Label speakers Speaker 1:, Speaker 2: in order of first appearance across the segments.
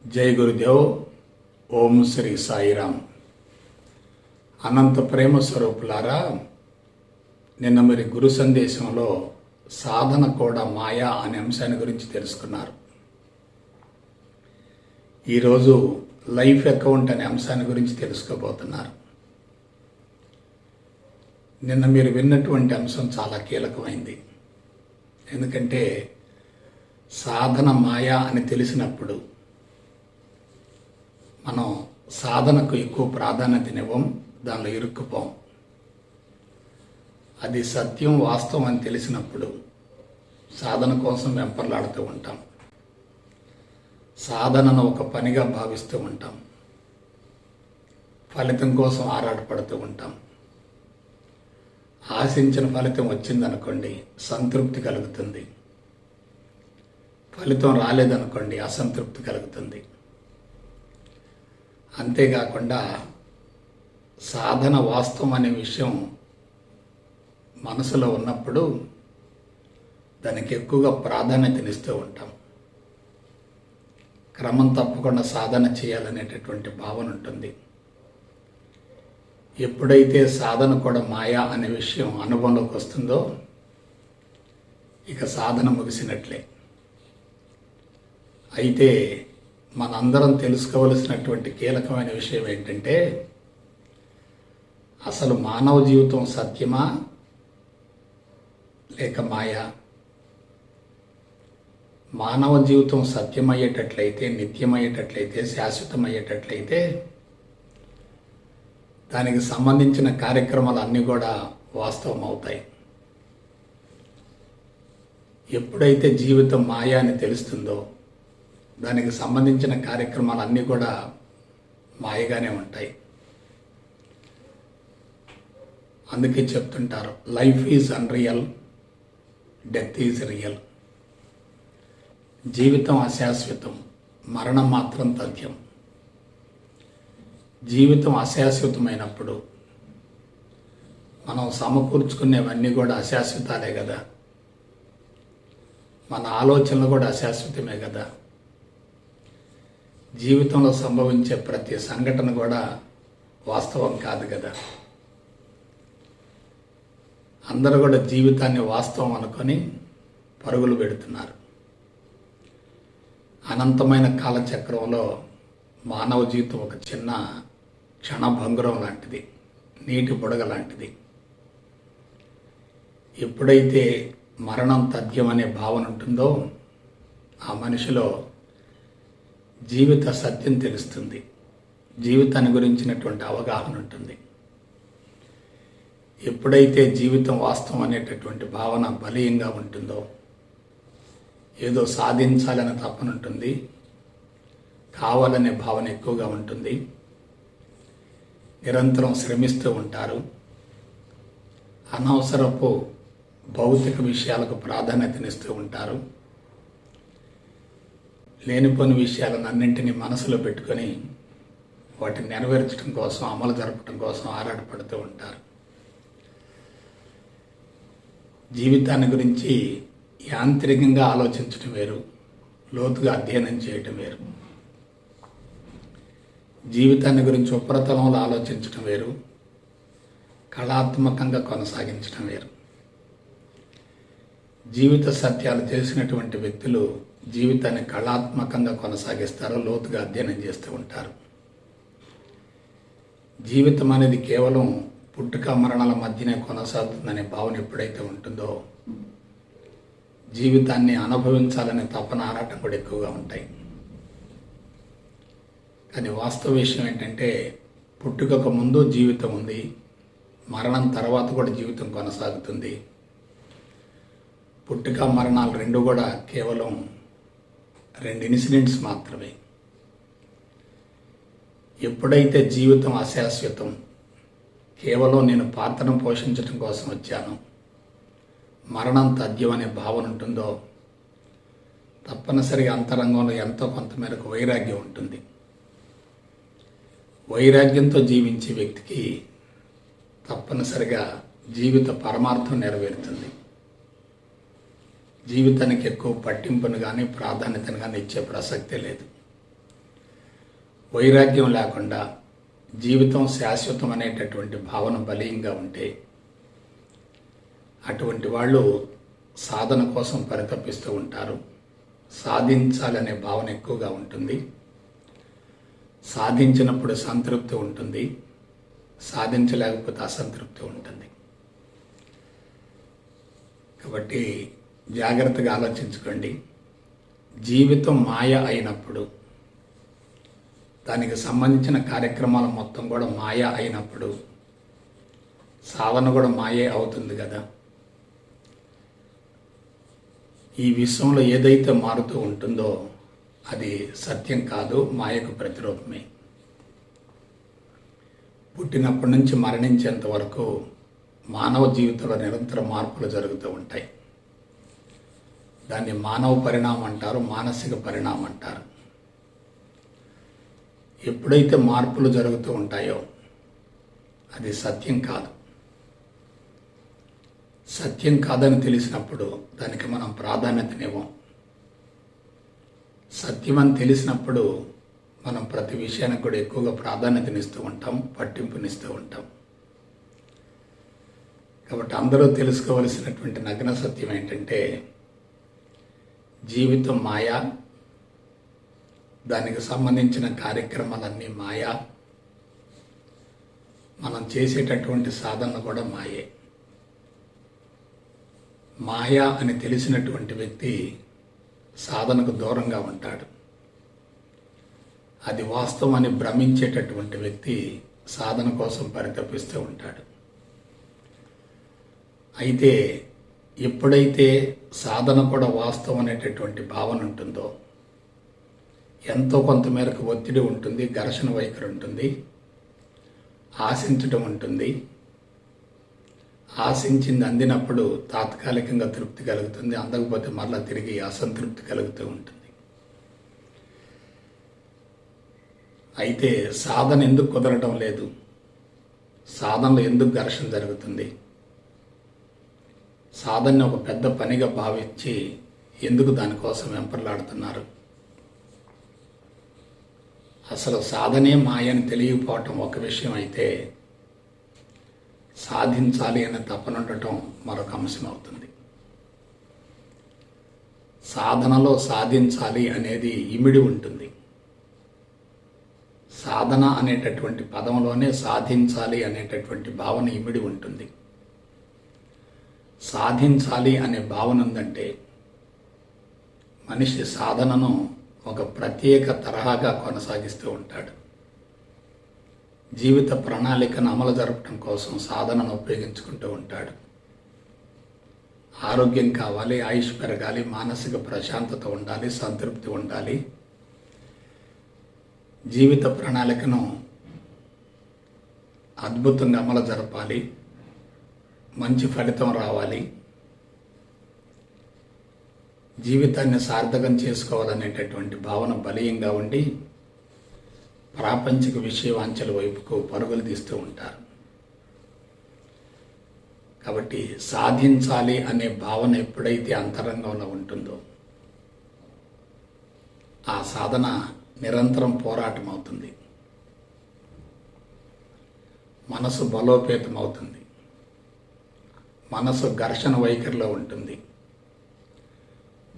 Speaker 1: జై గురుదేవ్. ఓం శ్రీ సాయిరామ్. అనంత ప్రేమ స్వరూపులారా, నిన్న మీరు గురు సందేశంలో సాధన కూడా మాయా అనే అంశాన్ని గురించి తెలుసుకున్నారు. ఈరోజు లైఫ్ అకౌంట్ అనే అంశాన్ని గురించి తెలుసుకోబోతున్నారు. నిన్న మీరు విన్నటువంటి అంశం చాలా కీలకమైంది. ఎందుకంటే సాధన మాయా అని తెలిసినప్పుడు మనం సాధనకు ఎక్కువ ప్రాధాన్యతనివ్వం, దానిలో ఇరుక్కుపోం. అది సత్యం వాస్తవం అని తెలిసినప్పుడు సాధన కోసం వెంపర్లాడుతూ ఉంటాం. సాధనను ఒక పనిగా భావిస్తూ ఉంటాం. ఫలితం కోసం ఆరాటపడుతూ ఉంటాం. ఆశించిన ఫలితం వచ్చిందనుకోండి, సంతృప్తి కలుగుతుంది. ఫలితం రాలేదనుకోండి, అసంతృప్తి కలుగుతుంది. అంతేకాకుండా సాధన వాస్తవం అనే విషయం మనసులో ఉన్నప్పుడు దానికి ఎక్కువగా ప్రాధాన్యతనిస్తూ ఉంటాం. క్రమం తప్పకుండా సాధన చేయాలనేటటువంటి భావన ఉంటుంది. ఎప్పుడైతే సాధన కూడా మాయా అనే విషయం అనుభవంలోకి వస్తుందో ఇక సాధన ముగిసినట్లే. అయితే మనందరం తెలుసుకోవలసినటువంటి కీలకమైన విషయం ఏంటంటే, అసలు మానవ జీవితం సత్యమా లేక మాయా? మానవ జీవితం సత్యమయ్యేటట్లయితే, నిత్యమయ్యేటట్లయితే, శాశ్వతమయ్యేటట్లయితే దానికి సంబంధించిన కార్యక్రమాలు అన్నీ కూడా వాస్తవం అవుతాయి. ఎప్పుడైతే జీవితం మాయా అని తెలుస్తుందో దానికి సంబంధించిన కార్యక్రమాలు అన్నీ కూడా మాయగానే ఉంటాయి. అందుకే చెప్తుంటారు, life is unreal, death is real. జీవితం అశాశ్వతం, మరణం మాత్రం తథ్యం. జీవితం అశాశ్వతమైనప్పుడు మనం సమకూర్చుకునేవన్నీ కూడా అశాశ్వతాలే కదా. మన ఆలోచనలు కూడా అశాశ్వతమే కదా. జీవితంలో సంభవించే ప్రతి సంఘటన కూడా వాస్తవం కాదు కదా. అందరూ కూడా జీవితాన్ని వాస్తవం అనుకొని పరుగులు పెడుతున్నారు. అనంతమైన కాలచక్రంలో మానవ జీవితం ఒక చిన్న క్షణభంగురం లాంటిది, నీటి బుడగ లాంటిది. ఎప్పుడైతే మరణం తథ్యం అనే భావన ఉంటుందో ఆ మనిషిలో జీవిత సత్యం తెలుస్తుంది, జీవితాన్ని గురించినటువంటి అవగాహన ఉంటుంది. ఎప్పుడైతే జీవితం వాస్తవం అనేటటువంటి భావన బలీయంగా ఉంటుందో, ఏదో సాధించాలనే తపన ఉంటుంది, కావాలనే భావన ఎక్కువగా ఉంటుంది, నిరంతరం శ్రమిస్తూ ఉంటారు, అనవసరపు భౌతిక విషయాలకు ప్రాధాన్యతనిస్తూ ఉంటారు, లేనిపోని విషయాలను అన్నింటినీ మనసులో పెట్టుకొని వాటిని నెరవేర్చడం కోసం, అమలు జరపడం కోసం ఆరాటపడుతూ ఉంటారు. జీవితాన్ని గురించి యాంత్రికంగా ఆలోచించడం వేరు, లోతుగా అధ్యయనం చేయటం వేరు. జీవితాన్ని గురించి ఉపరితలంలో ఆలోచించడం వేరు, కళాత్మకంగా కొనసాగించడం వేరు. జీవిత సత్యాలు తెలిసినటువంటి వ్యక్తులు జీవితాన్ని కళాత్మకంగా కొనసాగిస్తారు, లోతుగా అధ్యయనం చేస్తూ ఉంటారు. జీవితం అనేది కేవలం పుట్టుక మరణాల మధ్యనే కొనసాగుతుందనే భావన ఎప్పుడైతే ఉంటుందో జీవితాన్ని అనుభవించాలనే తపన, ఆరాటం కూడా ఎక్కువగా ఉంటాయి. కానీ వాస్తవ విషయం ఏంటంటే, పుట్టుకకు ముందు జీవితం ఉంది, మరణం తర్వాత కూడా జీవితం కొనసాగుతుంది. పుట్టుక మరణాలు రెండు కూడా కేవలం 2 ఇన్సిడెంట్స్ మాత్రమే. ఎప్పుడైతే జీవితం అశాశ్వతం, కేవలం నేను పాత్రను పోషించడం కోసం వచ్చాను, మరణం తథ్యం అనే భావన ఉంటుందో తప్పనిసరిగా అంతరంగంలో ఎంతో కొంతమేరకు వైరాగ్యం ఉంటుంది. వైరాగ్యంతో జీవించే వ్యక్తికి తప్పనిసరిగా జీవిత పరమార్థం నెరవేరుతుంది. జీవితానికి ఎక్కువ పట్టింపును కానీ ప్రాధాన్యతను కానీ ఇచ్చే ప్రసక్తే లేదు. వైరాగ్యం లేకుండా జీవితం శాశ్వతం అనేటటువంటి భావన బలీయంగా ఉంటే అటువంటి వాళ్ళు సాధన కోసం పరితపిస్తూ ఉంటారు. సాధించాలనే భావన ఎక్కువగా ఉంటుంది. సాధించినప్పుడు సంతృప్తి ఉంటుంది, సాధించలేకపోతే అసంతృప్తి ఉంటుంది. కాబట్టి జాగ్రత్తగా ఆలోచించుకోండి. జీవితం మాయ అయినప్పుడు, దానికి సంబంధించిన కార్యక్రమాల మొత్తం కూడా మాయ అయినప్పుడు సాధన కూడా మాయే అవుతుంది కదా. ఈ విశ్వంలో ఏదైతే మారుతూ ఉంటుందో అది సత్యం కాదు, మాయకు ప్రతిరూపమే. పుట్టినప్పటి నుంచి మరణించేంత వరకు మానవ జీవితంలో నిరంతర మార్పులు జరుగుతూ ఉంటాయి. దాన్ని మానవ పరిణామం అంటారు, మానసిక పరిణామం అంటారు. ఎప్పుడైతే మార్పులు జరుగుతూ ఉంటాయో అది సత్యం కాదు. సత్యం కాదని తెలిసినప్పుడు దానికి మనం ప్రాధాన్యతనివ్వం. సత్యం అని తెలిసినప్పుడు మనం ప్రతి విషయానికి కూడా ఎక్కువగా ప్రాధాన్యతనిస్తూ ఉంటాం, పట్టింపునిస్తూ ఉంటాం. కాబట్టి అందరూ తెలుసుకోవలసినటువంటి నగ్న సత్యం ఏంటంటే జీవితం మాయా, దానికి సంబంధించిన కార్యక్రమాలన్నీ మాయా, మనం చేసేటటువంటి సాధనలు కూడా మాయే. మాయా అని తెలిసినటువంటి వ్యక్తి సాధనకు దూరంగా ఉంటాడు. అది వాస్తవం అని భ్రమించేటటువంటి వ్యక్తి సాధన కోసం పరితపిస్తూ ఉంటాడు. అయితే ఎప్పుడైతే సాధన కూడా వాస్తవం అనేటటువంటి భావన ఉంటుందో ఎంతో కొంత మేరకు ఒత్తిడి ఉంటుంది, ఘర్షణ వైఖరి ఉంటుంది, ఆశించటం ఉంటుంది. ఆశించింది అందినప్పుడు తాత్కాలికంగా తృప్తి కలుగుతుంది, అందకపోతే మరలా తిరిగి అసంతృప్తి కలుగుతూ ఉంటుంది. అయితే సాధన ఎందుకు కుదరటం లేదు? సాధనలో ఎందుకు ఘర్షణ జరుగుతుంది? సాధనని ఒక పెద్ద పనిగా భావించి ఎందుకు దానికోసం వెంపర్లాడుతున్నారు? అసలు సాధనే మాయని తెలియకపోవటం ఒక విషయం అయితే, సాధించాలి అనే తపన ఉండటం మరొక అంశం అవుతుంది. సాధనలో సాధించాలి అనేది ఇమిడి ఉంటుంది. సాధన అనేటటువంటి పదంలోనే సాధించాలి అనేటటువంటి భావన ఇమిడి ఉంటుంది. సాధించాలి అనే భావన ఉందంటే మనిషి సాధనను ఒక ప్రత్యేక తరహాగా కొనసాగిస్తూ ఉంటాడు. జీవిత ప్రణాళికను అమలు జరపడం కోసం సాధనను ఉపయోగించుకుంటూ ఉంటాడు. ఆరోగ్యం కావాలి, ఆయుష్ పెరగాలి, మానసిక ప్రశాంతత ఉండాలి, సంతృప్తి ఉండాలి. జీవిత ప్రణాళికను అద్భుతంగా అమలు జరపాలి, మంచి ఫలితం రావాలి, జీవితాన్ని సార్థకం చేసుకోవాలనేటటువంటి భావన బలీయంగా ఉండి ప్రాపంచిక విషయవాంఛల వైపుకు పరుగులు తీస్తూ ఉంటారు. కాబట్టి సాధించాలి అనే భావన ఎప్పుడైతే అంతరంగంలో ఉంటుందో ఆ సాధన నిరంతరం పోరాటం అవుతుంది. మనసు బలోపేతం అవుతుంది. మనసు ఘర్షణ వైఖరిలో ఉంటుంది.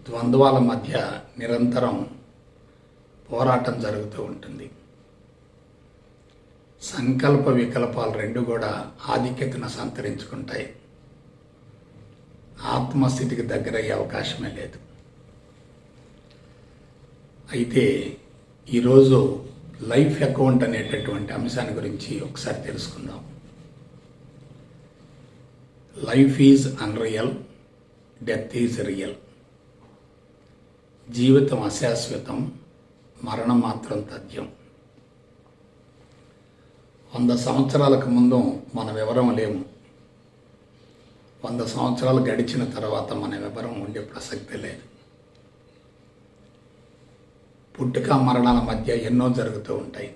Speaker 1: ద్వంద్వాల మధ్య నిరంతరం పోరాటం జరుగుతూ ఉంటుంది. సంకల్ప వికల్పాలు రెండు కూడా ఆధిక్యతను సంతరించుకుంటాయి. ఆత్మస్థితికి దగ్గరయ్యే అవకాశమే లేదు. అయితే ఈరోజు లైఫ్ అకౌంట్ అనేటటువంటి అంశాన్ని గురించి ఒకసారి తెలుసుకుందాం. Life is unreal, death is real. జీవితం అశాశ్వతం, మరణం మాత్రం తథ్యం. 100 సంవత్సరాలకు ముందు మనం ఎవరం లేము. 100 సంవత్సరాలు గడిచిన తర్వాత మనం ఎవరం ఉండే ప్రసక్తే లేదు. పుట్టుక మరణాల మధ్య ఎన్నో జరుగుతూ ఉంటాయి.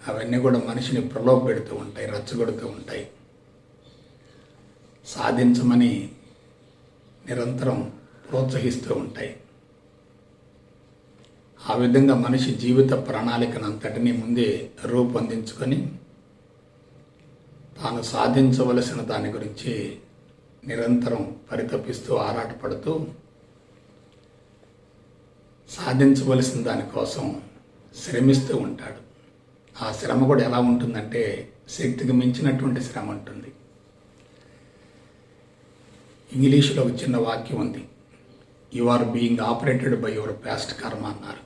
Speaker 1: అవన్నీ కూడా మనిషిని ప్రలోభ పెడుతూ ఉంటాయి, రెచ్చగొడుతూ ఉంటాయి. సాధించమని నిరంతరం ప్రోత్సహిస్తూ ఉంటాయి. ఆ విధంగా మనిషి జీవిత ప్రణాళికను అంతటినీ ముందే రూపొందించుకొని తాను సాధించవలసిన దాని గురించి నిరంతరం పరితపిస్తూ ఆరాటపడుతూ సాధించవలసిన దానికోసం శ్రమిస్తూ ఉంటాడు. ఆ శ్రమ కూడా ఎలా ఉంటుందంటే శక్తికి మించినటువంటి శ్రమ ఉంటుంది. ఇంగ్లీష్లో ఒక చిన్న వాక్యం ఉంది, you are being operated by your past karma అన్నారు.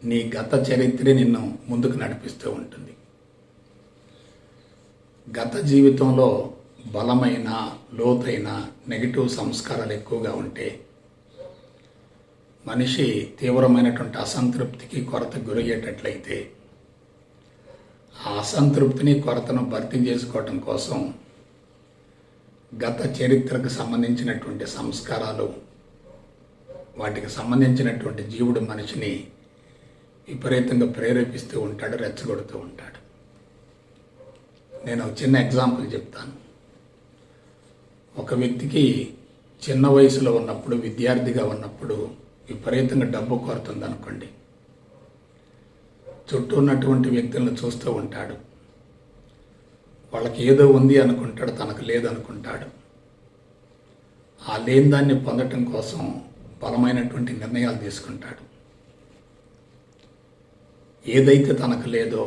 Speaker 1: నీ గత చరిత్ర నిన్ను ముందుకు నడిపిస్తూ ఉంటుంది. గత జీవితంలో బలమైన లోతైన నెగిటివ్ సంస్కారాలు ఎక్కువగా ఉంటే మనిషి తీవ్రమైనటువంటి అసంతృప్తికి కొరత గురయ్యేటట్లయితే ఆ అసంతృప్తిని కొరతను భర్తీ చేసుకోవటం కోసం గత చరిత్రకు సంబంధించినటువంటి సంస్కారాలు వాటికి సంబంధించినటువంటి జీవుడు మనిషిని విపరీతంగా ప్రేరేపిస్తూ ఉంటాడు, రెచ్చగొడుతూ ఉంటాడు. నేను ఒక చిన్న ఎగ్జాంపుల్ చెప్తాను. ఒక వ్యక్తికి చిన్న వయసులో ఉన్నప్పుడు, విద్యార్థిగా ఉన్నప్పుడు విపరీతంగా డబ్బు కొరత ఉందనుకోండి. చుట్టూ ఉన్నటువంటి వ్యక్తులను చూస్తూ ఉంటాడు. వాళ్ళకి ఏదో ఉంది అనుకుంటాడు, తనకు లేదనుకుంటాడు. ఆ లేని దాన్ని పొందటం కోసం బలమైనటువంటి నిర్ణయాలు తీసుకుంటాడు. ఏదైతే తనకు లేదో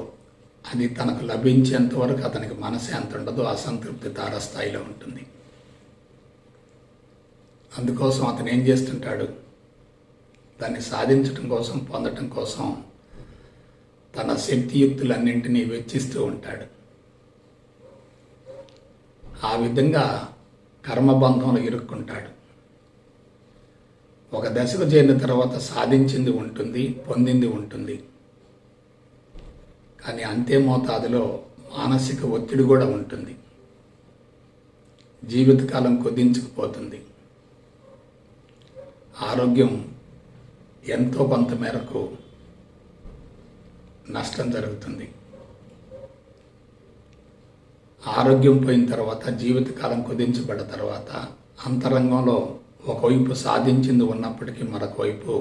Speaker 1: అది తనకు లభించేంత వరకు అతనికి మనసే అంత ఉండదు, అసంతృప్తి తారస్థాయిలో ఉంటుంది. అందుకోసం అతను ఏం చేస్తుంటాడు, దాన్ని సాధించటం కోసం, పొందటం కోసం తన శక్తియుక్తులన్నింటినీ వెచ్చిస్తూ ఉంటాడు. ఆ విధంగా కర్మబంధంలో ఇరుక్కుంటాడు. ఒక దశకు చేరిన తర్వాత సాధించింది ఉంటుంది, పొందింది ఉంటుంది. కానీ అంతే మోతాదులో మానసిక ఒత్తిడి కూడా ఉంటుంది. జీవితకాలం కుదించుకుపోతుంది. ఆరోగ్యం ఎంతో కొంత మేరకు నష్టం జరుగుతుంది. ఆరోగ్యం పోయిన తర్వాత, జీవితకాలం కుదించబడ్డ తర్వాత అంతరంగంలో ఒకవైపు సాధించింది ఉన్నప్పటికీ మరొక వైపు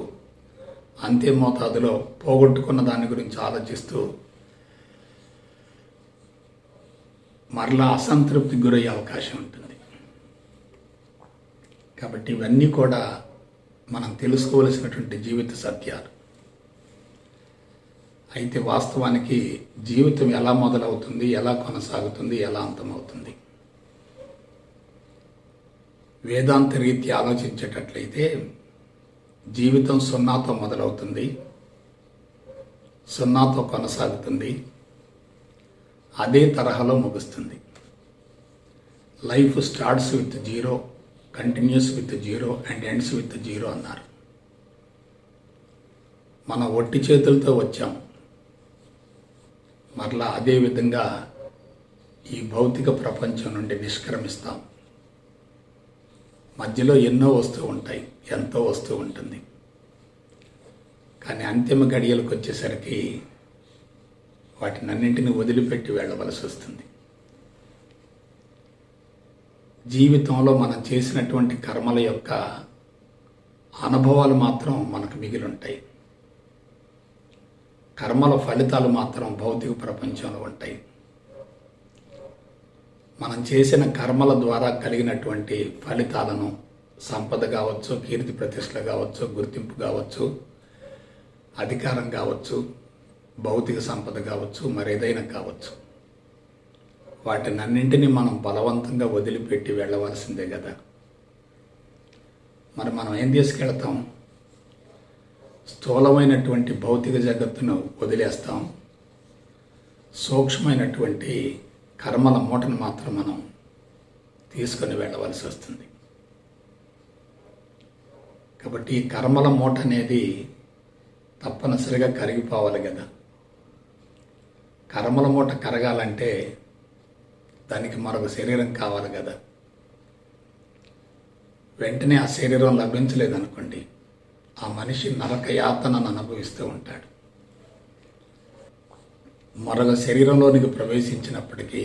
Speaker 1: అంతే మోతాదులో పోగొట్టుకున్న దాని గురించి ఆలోచిస్తూ మరలా అసంతృప్తికి గురయ్యే అవకాశం ఉంటుంది. కాబట్టి ఇవన్నీ కూడా మనం తెలుసుకోవలసినటువంటి జీవిత సత్యాలు. అయితే వాస్తవానికి జీవితం ఎలా మొదలవుతుంది, ఎలా కొనసాగుతుంది, ఎలా అంతమవుతుంది? వేదాంత రీత్యా ఆలోచించేటట్లయితే జీవితం సున్నాతో మొదలవుతుంది, సున్నాతో కొనసాగుతుంది, అదే తరహాలో ముగుస్తుంది. Life starts with zero, continues with zero and ends with zero అన్నారు. మనం ఒట్టి చేతులతో వచ్చాం, మరలా అదే విధంగా ఈ భౌతిక ప్రపంచం నుండి నిష్క్రమిస్తాం. మధ్యలో ఎన్నో వస్తూ ఉంటాయి, ఎంతో వస్తూ ఉంటుంది. కానీ అంతిమ గడియలకు వచ్చేసరికి వాటినన్నింటినీ వదిలిపెట్టి వెళ్ళవలసి వస్తుంది. జీవితంలో మనం చేసినటువంటి కర్మల యొక్క అనుభవాలు మాత్రం మనకు మిగిలి ఉంటాయి. కర్మల ఫలితాలు మాత్రం భౌతిక ప్రపంచంలో ఉంటాయి. మనం చేసిన కర్మల ద్వారా కలిగినటువంటి ఫలితాలను, సంపద కావచ్చు, కీర్తి ప్రతిష్టలు కావచ్చు, గుర్తింపు కావచ్చు, అధికారం కావచ్చు, భౌతిక సంపద కావచ్చు, మరేదైనా కావచ్చు, వాటినన్నింటినీ మనం బలవంతంగా వదిలిపెట్టి వెళ్ళవలసిందే కదా. మరి మనం ఏం తీసుకెళ్తాం? స్థూలమైనటువంటి భౌతిక జగత్తును వదిలేస్తాం, సూక్ష్మమైనటువంటి కర్మల మూటను మాత్రం మనం తీసుకొని వెళ్ళవలసి వస్తుంది. కాబట్టి ఈ కర్మల మూట అనేది తప్పనిసరిగా కరిగిపోవాలి కదా. కర్మల మూట కరగాలంటే దానికి మరొక శరీరం కావాలి కదా. వెంటనే ఆ శరీరం లభించలేదనుకోండి, ఆ మనిషి నరక యాతనను అనుభవిస్తూ ఉంటాడు. మరొక శరీరంలోనికి ప్రవేశించినప్పటికీ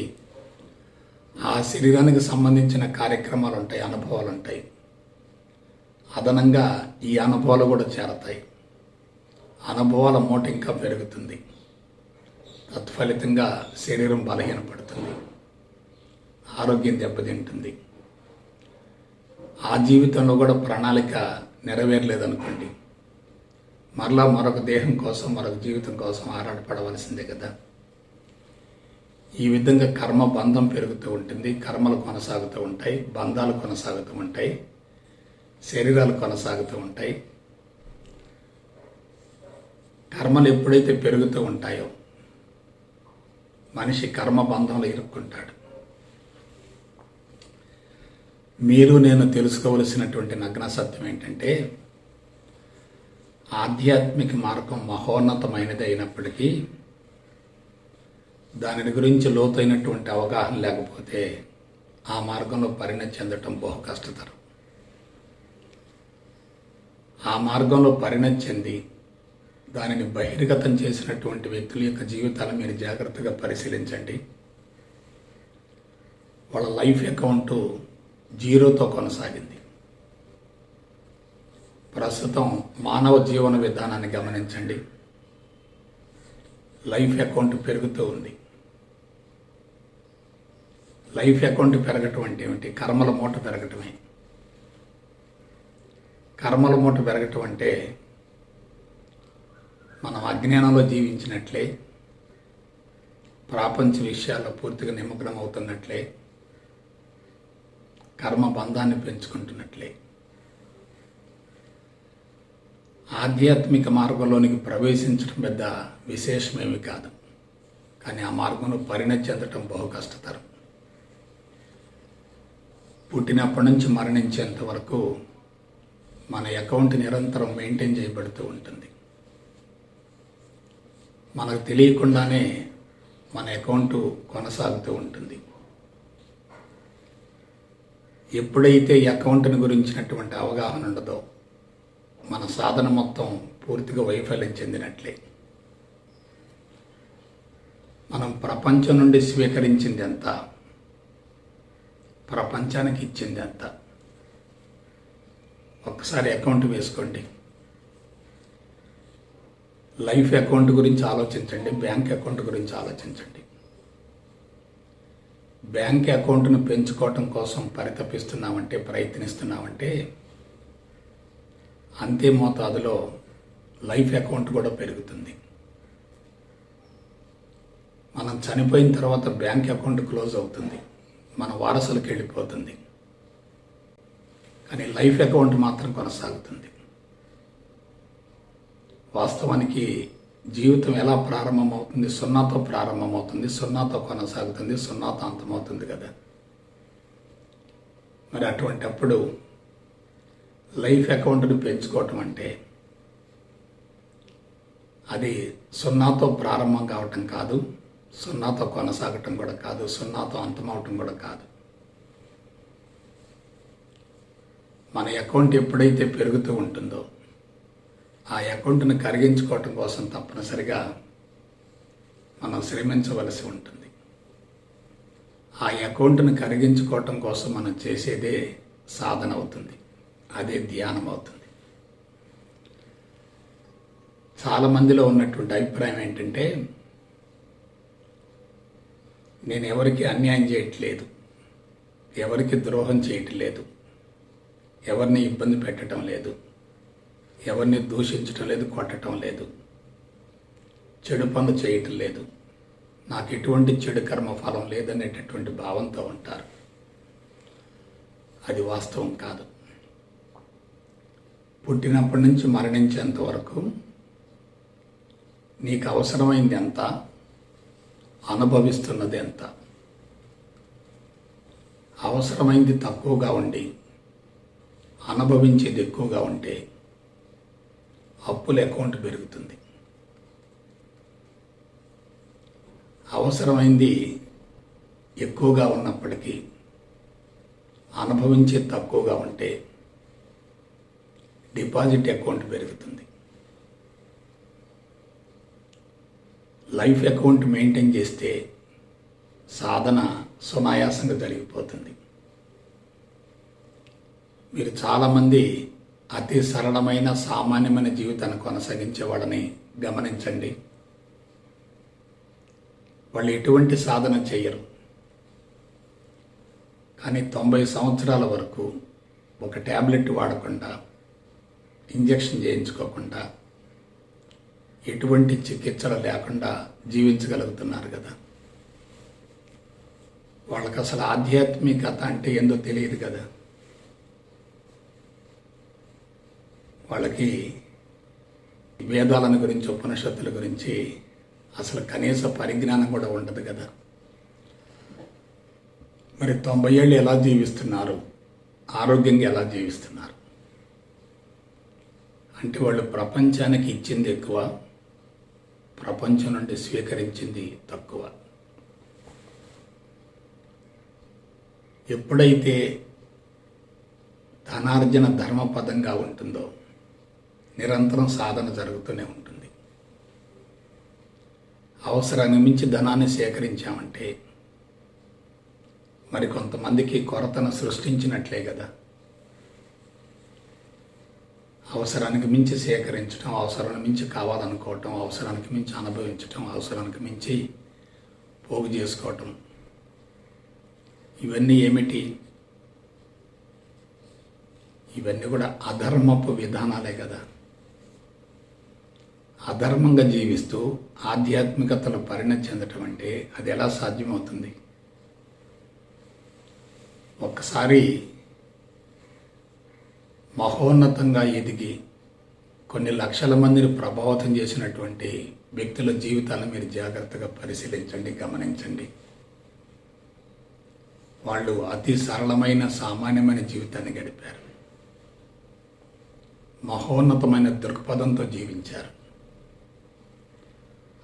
Speaker 1: ఆ శరీరానికి సంబంధించిన కార్యక్రమాలు ఉంటాయి, అనుభవాలు ఉంటాయి. అదనంగా ఈ అనుభవాలు కూడా చేరతాయి. అనుభవాల మూట ఇంకా పెరుగుతుంది. తత్ఫలితంగా శరీరం బలహీనపడుతుంది, ఆరోగ్యం దెబ్బతింటుంది. ఆ జీవితంలో కూడా ప్రణాళిక నెరవేరలేదనుకోండి, మరలా మరొక దేహం కోసం, మరొక జీవితం కోసం ఆరాటపడవలసిందే కదా. ఈ విధంగా కర్మ బంధం పెరుగుతూ ఉంటుంది, కర్మలు కొనసాగుతూ ఉంటాయి, బంధాలు కొనసాగుతూ ఉంటాయి, శరీరాలు కొనసాగుతూ ఉంటాయి. కర్మలు ఎప్పుడైతే పెరుగుతూ ఉంటాయో మనిషి కర్మ బంధంలో ఇరుక్కుంటాడు. మీరు నేను తెలుసుకోవలసినటువంటి నగ్న సత్యం ఏంటంటే, ఆధ్యాత్మిక మార్గం మహోన్నతమైనది అయినప్పటికీ దాని గురించి లోతైనటువంటి అవగాహన లేకపోతే ఆ మార్గంలో పరిణతి చెందటం బహు కష్టతరం. ఆ మార్గంలో పరిణతి చెంది దానిని బహిర్గతం చేసినటువంటి వ్యక్తుల యొక్క జీవితాలను మీరు జాగ్రత్తగా పరిశీలించండి. వాళ్ళ లైఫ్ అకౌంటు జీరోతో కొనసాగింది. ప్రస్తుతం మానవ జీవన విధానాన్ని గమనించండి. లైఫ్ అకౌంట్ పెరుగుతూ ఉంది. లైఫ్ అకౌంట్ పెరగటం అంటే ఏమిటి? కర్మల మూట పెరగటమే. కర్మల మూట పెరగటం అంటే మనం అజ్ఞానంలో జీవించినట్లే, ప్రాపంచ విషయాల్లో పూర్తిగా నిమగ్నం అవుతున్నట్లే, కర్మ బంధాన్ని పెంచుకుంటున్నట్లే. ఆధ్యాత్మిక మార్గంలోనికి ప్రవేశించడం పెద్ద విశేషమేమి కాదు, కానీ ఆ మార్గంలో పరిణతి చెందటం బహు కష్టతరం. పుట్టినప్పటి నుంచి మరణించేంత వరకు మన అకౌంట్ నిరంతరం మెయింటైన్ చేయబడుతూ ఉంటుంది. మనకు తెలియకుండానే మన అకౌంటు కొనసాగుతూ ఉంటుంది. ఎప్పుడైతే ఈ అకౌంట్ని గురించినటువంటి అవగాహన ఉండదో మన సాధన మొత్తం పూర్తిగా వైఫల్యం చెందినట్లే. మనం ప్రపంచం నుండి స్వీకరించింది ఎంత, ప్రపంచానికి ఇచ్చింది ఎంత. ఒక్కసారి అకౌంట్ వేసుకోండి. లైఫ్ అకౌంట్ గురించి ఆలోచించండి, బ్యాంక్ అకౌంట్ గురించి ఆలోచించండి. బ్యాంక్ అకౌంట్ను పెంచుకోవటం కోసం పరితపిస్తున్నామంటే, ప్రయత్నిస్తున్నామంటే అంతే మోతాదులో లైఫ్ అకౌంట్ కూడా పెరుగుతుంది. మనం చనిపోయిన తర్వాత బ్యాంక్ అకౌంట్ క్లోజ్ అవుతుంది, మన వారసులకు వెళ్ళిపోతుంది, కానీ లైఫ్ అకౌంట్ మాత్రం కొనసాగుతుంది. వాస్తవానికి జీవితం ఎలా ప్రారంభమవుతుంది? సున్నాతో ప్రారంభమవుతుంది, సున్నాతో కొనసాగుతుంది, సున్నాతో అంతమవుతుంది కదా. మరి అటువంటప్పుడు లైఫ్ అకౌంట్ని పెంచుకోవటం అంటే అది సున్నాతో ప్రారంభం కావటం కాదు, సున్నాతో కొనసాగటం కూడా కాదు, సున్నాతో అంతమవటం కూడా కాదు. మన అకౌంట్ ఎప్పుడైతే పెరుగుతూ ఉంటుందో ఆ అకౌంట్ని కరిగించుకోవటం కోసం తప్పనిసరిగా మనం శ్రమించవలసి ఉంటుంది. ఆ అకౌంట్ని కరిగించుకోవటం కోసం మనం చేసేదే సాధన అవుతుంది, అదే ధ్యానం అవుతుంది. చాలామందిలో ఉన్నటువంటి అభిప్రాయం ఏంటంటే, నేను ఎవరికి అన్యాయం చేయట్లేదు, ఎవరికి ద్రోహం చేయటం లేదు, ఎవరిని ఇబ్బంది పెట్టడం లేదు, ఎవరిని దూషించటం లేదు, కొట్టడం లేదు, చెడు పనులు చేయటం లేదు, నాకు ఎటువంటి చెడు కర్మ ఫలం లేదనేటటువంటి భావంతో ఉంటారు. అది వాస్తవం కాదు. పుట్టినప్పటి నుంచి మరణించేంత వరకు నీకు అవసరమైంది ఎంత, అనుభవిస్తున్నది ఎంత. అవసరమైంది తక్కువగా ఉండి అనుభవించేది ఎక్కువగా ఉంటే అప్పుల అకౌంట్ పెరుగుతుంది. అవసరమైంది ఎక్కువగా ఉన్నప్పటికీ అనుభవించేది తక్కువగా ఉంటే డిపాజిట్ అకౌంట్ పెరుగుతుంది. లైఫ్ అకౌంట్ మెయింటైన్ చేస్తే సాధన సునాయాసంగా జరిగిపోతుంది. మీరు చాలామంది అతి సరళమైన సామాన్యమైన జీవితాన్ని కొనసాగించే వాళ్ళని గమనించండి. వాళ్ళు ఎటువంటి సాధన చేయరు, కానీ 90 సంవత్సరాల వరకు ఒక ట్యాబ్లెట్ వాడకుండా, ఇంజెక్షన్ చేయించుకోకుండా, ఎటువంటి చికిత్సలు లేకుండా జీవించగలుగుతున్నారు కదా. వాళ్ళకి అసలు ఆధ్యాత్మికత అంటే ఏందో తెలియదు కదా. వాళ్ళకి వేదాలను గురించి, ఉపనిషత్తుల గురించి అసలు కనీస పరిజ్ఞానం కూడా ఉండదు కదా. మరి 90 ఏళ్ళు ఎలా జీవిస్తున్నారు, ఆరోగ్యంగా ఎలా జీవిస్తున్నారు అంటే వాళ్ళు ప్రపంచానికి ఇచ్చింది ఎక్కువ, ప్రపంచం నుండి స్వీకరించింది తక్కువ. ఎప్పుడైతే ధనార్జన ధర్మపదంగా ఉంటుందో నిరంతరం సాధన జరుగుతూనే ఉంటుంది. అవసరాన్ని మించి ధనాన్ని సేకరించామంటే మరి కొంతమందికి కొరతను సృష్టించినట్లే కదా. అవసరానికి మించి సేకరించడం, అవసరానికి మించి కావాలనుకోవటం, అవసరానికి మించి అనుభవించటం, అవసరానికి మించి పోగు చేసుకోవటం, ఇవన్నీ ఏమిటి? ఇవన్నీ కూడా అధర్మపు విధానాలే కదా. అధర్మంగా జీవిస్తూ ఆధ్యాత్మికతలో పరిణతి చెందటం అంటే అది ఎలా సాధ్యమవుతుంది? ఒక్కసారి మహోన్నతంగా ఎదిగి కొన్ని లక్షల మందిని ప్రభావితం చేసినటువంటి వ్యక్తుల జీవితాలను మీరు జాగ్రత్తగా పరిశీలించండి, గమనించండి. వాళ్ళు అతి సరళమైన సామాన్యమైన జీవితాన్ని గడిపారు, మహోన్నతమైన దృక్పథంతో జీవించారు.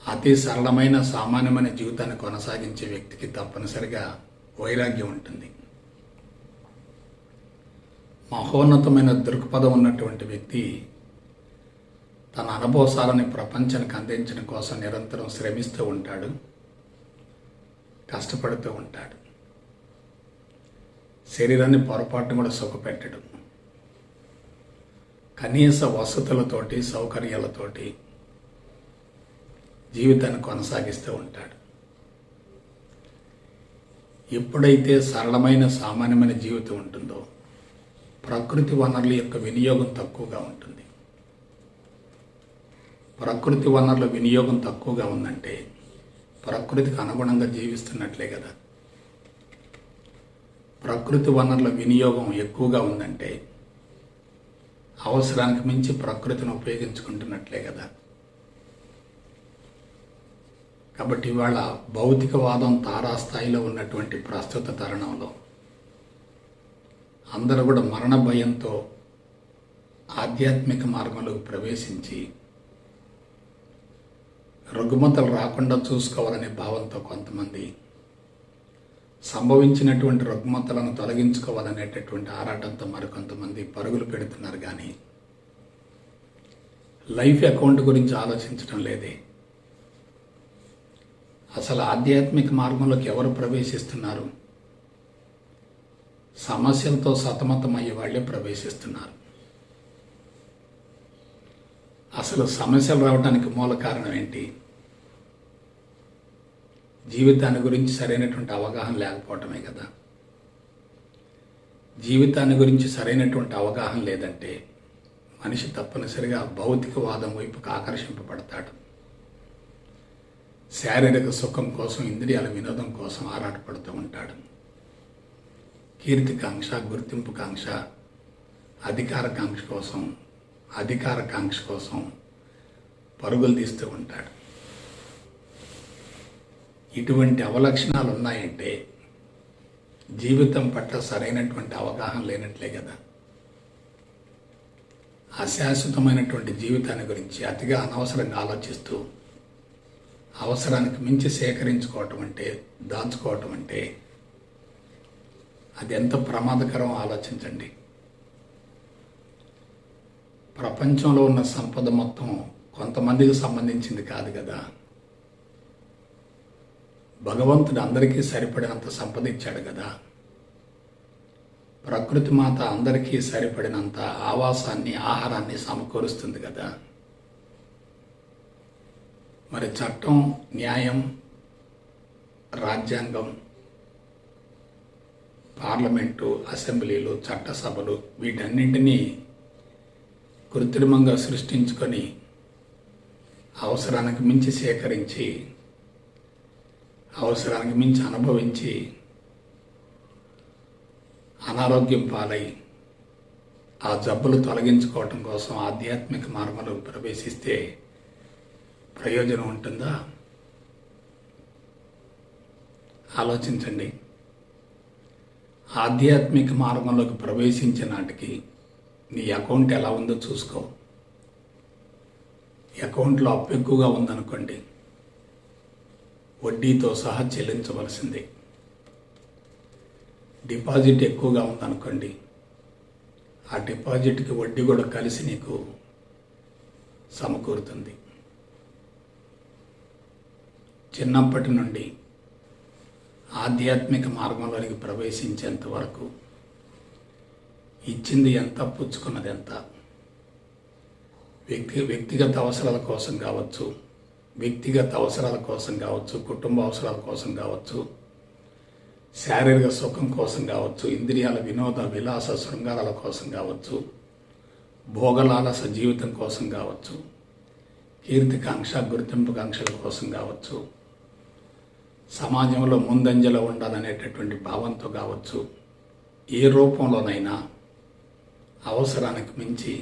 Speaker 1: అతి సరళమైన సామాన్యమైన జీవితాన్ని కొనసాగించే వ్యక్తికి తప్పనిసరిగా వైరాగ్యం ఉంటుంది. మహోన్నతమైన దృక్పథం ఉన్నటువంటి వ్యక్తి తన అనుభవాలను ప్రపంచానికి అందించడం కోసం నిరంతరం శ్రమిస్తూ ఉంటాడు, కష్టపడుతూ ఉంటాడు. శరీరాన్ని పొరపాటును కూడా సుఖపెట్టడు. కనీస వసతులతోటి, సౌకర్యాలతోటి జీవితాన్ని కొనసాగిస్తూ ఉంటాడు. ఎప్పుడైతే సరళమైన సామాన్యమైన జీవితం ఉంటుందో ప్రకృతి వనరుల యొక్క వినియోగం తక్కువగా ఉంటుంది. ప్రకృతి వనరుల వినియోగం తక్కువగా ఉందంటే ప్రకృతికి అనుగుణంగా జీవిస్తున్నట్లే కదా. ప్రకృతి వనరుల వినియోగం ఎక్కువగా ఉందంటే అవసరానికి మించి ప్రకృతిని ఉపయోగించుకుంటున్నట్లే కదా. కాబట్టి ఇవాళ భౌతికవాదం తారాస్థాయిలో ఉన్నటువంటి ప్రస్తుత తరుణంలో అందరూ కూడా మరణ భయంతో ఆధ్యాత్మిక మార్గంలోకి ప్రవేశించి రుగ్మతలు రాకుండా చూసుకోవాలనే భావంతో కొంతమంది, సంభవించినటువంటి రుగ్మతలను తొలగించుకోవాలనేటటువంటి ఆరాటంతో మరికొంతమంది పరుగులు పెడుతున్నారు. కానీ లైఫ్ అకౌంట్ గురించి ఆలోచించడం లేదే. అసలు ఆధ్యాత్మిక మార్గంలోకి ఎవరు ప్రవేశిస్తున్నారు? సమస్యలతో సతమతమయ్యే వాళ్ళే ప్రవేశిస్తున్నారు. అసలు సమస్యలు రావడానికి మూల కారణం ఏంటి? జీవితాన్ని గురించి సరైనటువంటి అవగాహన లేకపోవటమే కదా. జీవితాన్ని గురించి సరైనటువంటి అవగాహన లేదంటే మనిషి తప్పనిసరిగా భౌతికవాదం వైపుకు ఆకర్షింపబడతాడు. శారీరక సుఖం కోసం, ఇంద్రియాల వినోదం కోసం ఆరాటపడుతూ ఉంటాడు. కీర్తికాంక్ష, గుర్తింపుకాంక్ష, అధికారకాంక్ష కోసం పరుగులు తీస్తూ ఉంటాడు. ఇటువంటి అవలక్షణాలు ఉన్నాయంటే జీవితం పట్ల సరైనటువంటి అవగాహన లేనట్లే కదా. అశాశ్వతమైనటువంటి జీవితాన్ని గురించి అతిగా అనవసరంగా ఆలోచిస్తూ అవసరానికి మించి సేకరించుకోవటం అంటే, దాచుకోవటం అంటే అది ఎంత ప్రమాదకరం ఆలోచించండి. ప్రపంచంలో ఉన్న సంపద మొత్తం కొంతమందికి సంబంధించింది కాదు కదా. భగవంతుడు అందరికీ సరిపడినంత సంపద ఇచ్చాడు కదా. ప్రకృతి మాత అందరికీ సరిపడినంత ఆవాసాన్ని, ఆహారాన్ని సమకూరుస్తుంది కదా. మరి చట్టం, న్యాయం, రాజ్యాంగం, పార్లమెంటు, అసెంబ్లీలు, చట్టసభలు వీటన్నింటినీ కృత్రిమంగా సృష్టించుకొని అవసరానికి మించి సేకరించి, అవసరానికి మించి అనుభవించి అనారోగ్యం పాలై ఆ జబ్బులు తొలగించుకోవటం కోసం ఆధ్యాత్మిక మార్గంలో ప్రవేశిస్తే ప్రయోజనం ఉంటుందా? ఆలోచించండి. ఆధ్యాత్మిక మార్గంలోకి ప్రవేశించే నాటికి నీ అకౌంట్ ఎలా ఉందో చూసుకో. అకౌంట్లో అప్పు ఎక్కువగా ఉందనుకోండి, వడ్డీతో సహా చెల్లించవలసిందే. డిపాజిట్ ఎక్కువగా ఉందనుకోండి, ఆ డిపాజిట్కి వడ్డీ కూడా కలిసి నీకు సమకూరుతుంది. చిన్నప్పటి నుండి ఆధ్యాత్మిక మార్గంలోనికి ప్రవేశించేంత వరకు ఇచ్చింది ఎంత, పుచ్చుకున్నది ఎంత. వ్యక్తిగత అవసరాల కోసం కావచ్చు, కుటుంబ అవసరాల కోసం కావచ్చు, శారీరక సుఖం కోసం కావచ్చు, ఇంద్రియాల వినోద విలాస శృంగారాల కోసం కావచ్చు, భోగలాలస జీవితం కోసం కావచ్చు, కీర్తికాంక్ష, గుర్తింపుకాంక్షల కోసం కావచ్చు, సమాజంలో ముందంజలో ఉండాలనేటటువంటి భావంతో కావచ్చు, ఏ రూపంలోనైనా అవసరానికి మించి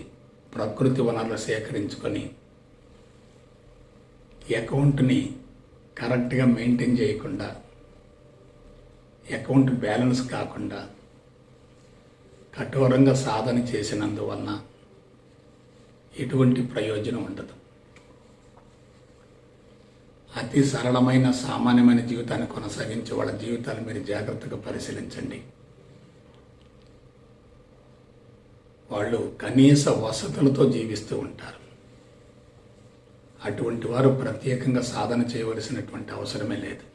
Speaker 1: ప్రకృతి వనరులు సేకరించుకొని అకౌంట్ని కరెక్ట్గా మెయింటైన్ చేయకుండా, అకౌంట్ బ్యాలెన్స్ కాకుండా కఠోరంగా సాధన చేసినందువలన ఎటువంటి ప్రయోజనం ఉండదు. అతి సరళమైన సామాన్యమైన జీవితాన్ని కొనసాగించే వాళ్ళ జీవితాలు మీరు జాగ్రత్తగా పరిశీలించండి. వాళ్ళు కనీస వసతులతో జీవిస్తూ ఉంటారు. అటువంటి వారు ప్రత్యేకంగా సాధన చేయవలసినటువంటి అవసరమే లేదు.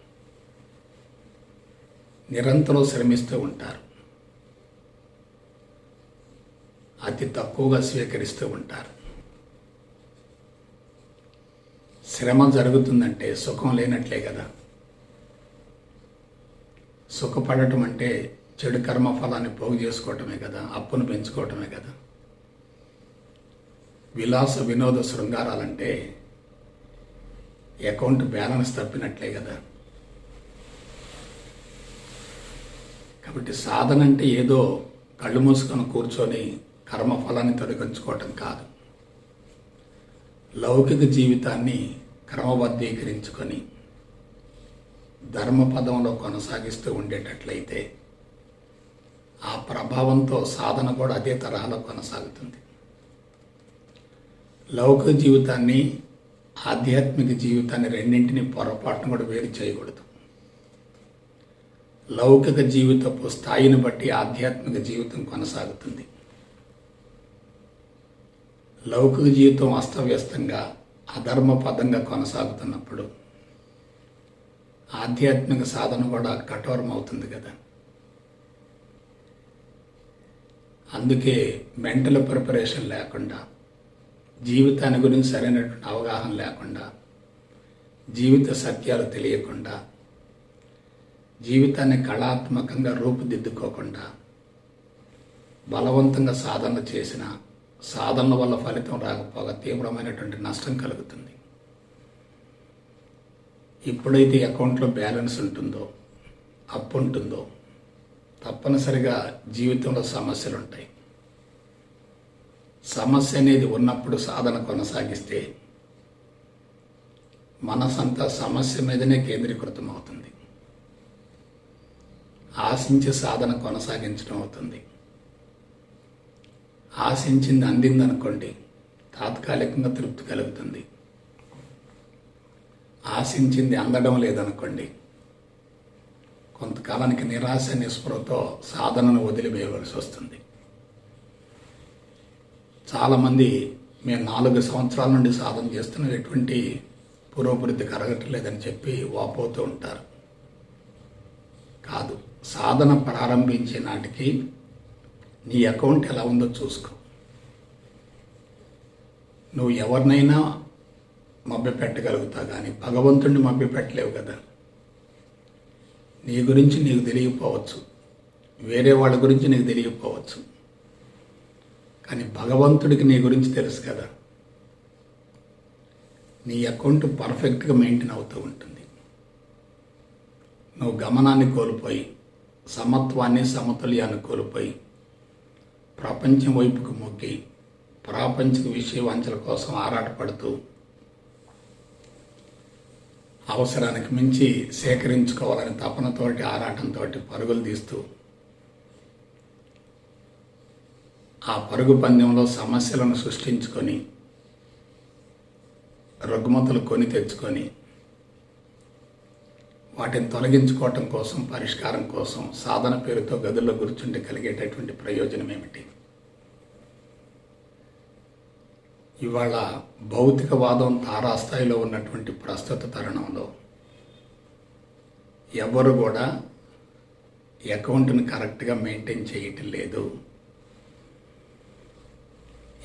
Speaker 1: నిరంతరం శ్రమిస్తూ ఉంటారు, అతి తక్కువగా స్వీకరిస్తూ ఉంటారు. శ్రమ జరుగుతుందంటే సుఖం లేనట్లే కదా. సుఖపడటం అంటే చెడు కర్మ ఫలాన్ని పోగు చేసుకోవటమే కదా, అప్పును పెంచుకోవటమే కదా. విలాస వినోద శృంగారాలంటే అకౌంట్ బ్యాలెన్స్ తప్పినట్లే కదా. కాబట్టి సాధన అంటే ఏదో కళ్ళు మూసుకొని కూర్చొని కర్మఫలాన్ని తొలగించుకోవటం కాదు. లౌకిక జీవితాన్ని క్రమబద్ధీకరించుకొని ధర్మపదంలో కొనసాగిస్తూ ఉండేటట్లయితే ఆ ప్రభావంతో సాధన కూడా అదే తరహాలో కొనసాగుతుంది. లౌకిక జీవితాన్ని, ఆధ్యాత్మిక జీవితాన్ని రెండింటినీ పొరపాటును కూడా వేరు చేయకూడదు. లౌకిక జీవితపు స్థాయిని బట్టి ఆధ్యాత్మిక జీవితం కొనసాగుతుంది. లౌకిక జీవితం అస్తవ్యస్తంగా అధర్మపదంగా కొనసాగుతున్నప్పుడు ఆధ్యాత్మిక సాధన కూడా కఠోరం అవుతుంది కదా. అందుకే మెంటల్ ప్రిపరేషన్ లేకుండా, జీవితాన్ని గురించి సరైనటువంటి అవగాహన లేకుండా, జీవిత సత్యాలు తెలియకుండా, జీవితాన్ని కళాత్మకంగా రూపుదిద్దుకోకుండా బలవంతంగా సాధన చేసిన సాధన వల్ల ఫలితం రాకపోగా తీవ్రమైనటువంటి నష్టం కలుగుతుంది. ఎప్పుడైతే అకౌంట్లో బ్యాలెన్స్ ఉంటుందో, అప్పు ఉంటుందో, తప్పనిసరిగా జీవితంలో సమస్యలు ఉంటాయి. సమస్య అనేది ఉన్నప్పుడు సాధన కొనసాగిస్తే మనసంతా సమస్య మీదనే కేంద్రీకృతం అవుతుంది. ఆశించి సాధన కొనసాగించడం అవుతుంది. ఆశించింది అందిందనుకోండి, తాత్కాలికంగా తృప్తి కలుగుతుంది. ఆశించింది అందడం లేదనుకోండి, కొంతకాలానికి నిరాశ నిస్పృహతో సాధనను వదిలివేయవలసి వస్తుంది. చాలామంది మేము 4 సంవత్సరాల నుండి సాధన చేస్తున్నాం, ఎటువంటి పురోభివృద్ధి కరగట్లేదని చెప్పి వాపోతూ ఉంటారు. కాదు, సాధన ప్రారంభించే నాటికి నీ అకౌంట్ ఎలా ఉందో చూసుకో. నువ్వు ఎవరినైనా మభ్యపెట్టగలుగుతావు కానీ భగవంతుడిని మభ్యపెట్టలేవు కదా. నీ గురించి నీకు తెలియకపోవచ్చు, వేరే వాళ్ళ గురించి నీకు తెలియకపోవచ్చు, కానీ భగవంతుడికి నీ గురించి తెలుసు కదా. నీ అకౌంట్ పర్ఫెక్ట్గా మెయింటైన్ అవుతూ ఉంటుంది. నువ్వు గమనాన్ని కోల్పోయి, సమత్వాన్ని సమతుల్యాన్ని కోల్పోయి, ప్రపంచం వైపుకు మొగ్గి, ప్రాపంచిక విషయవాంఛల కోసం ఆరాటపడుతూ, అవసరానికి మించి సేకరించుకోవాలని తపనతోటి ఆరాటంతో పరుగులు తీస్తూ, ఆ పరుగు పందెంలో సమస్యలను సృష్టించుకొని, రుగ్మతలు కొని తెచ్చుకొని, వాటిని తొలగించుకోవటం కోసం, పరిష్కారం కోసం సాధన పేరుతో గదుల్లో కూర్చుంటే కలిగేటటువంటి ప్రయోజనం ఏమిటి? ఇవాళ భౌతికవాదం తారాస్థాయిలో ఉన్నటువంటి ప్రస్తుత తరుణంలో ఎవరు కూడా అకౌంట్ని కరెక్ట్గా మెయింటైన్ చేయటం లేదు.